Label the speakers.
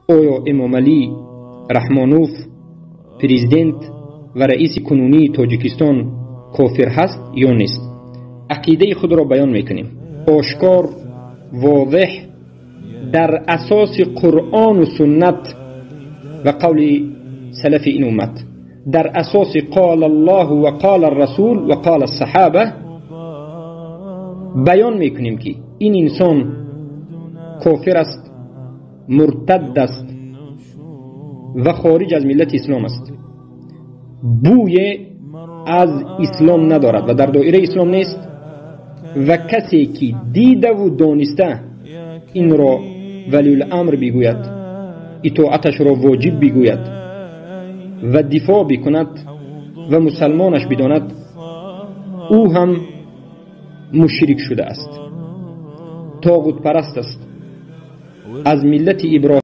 Speaker 1: آیا امام علی رحمانوف پریزیدنت و رئیس کنونی تاجیکستان کافر هست یا نیست؟ عقیده خود را بیان میکنیم آشکار، واضح، در اساس قرآن و سنت و قول سلف این امت، در اساس قال الله و قال الرسول و قال الصحابه بیان میکنیم که این انسان کافر است، مرتد است و خارج از ملت اسلام است، بوی از اسلام ندارد و در دایره اسلام نیست و کسی که دیده و دانسته این را ولی الامر بگوید، اطاعتش را واجب بگوید و دفاع بکند و مسلمانش بداند، او هم مشرک شده است، طاغوت پرست است، از ملت ابراهیم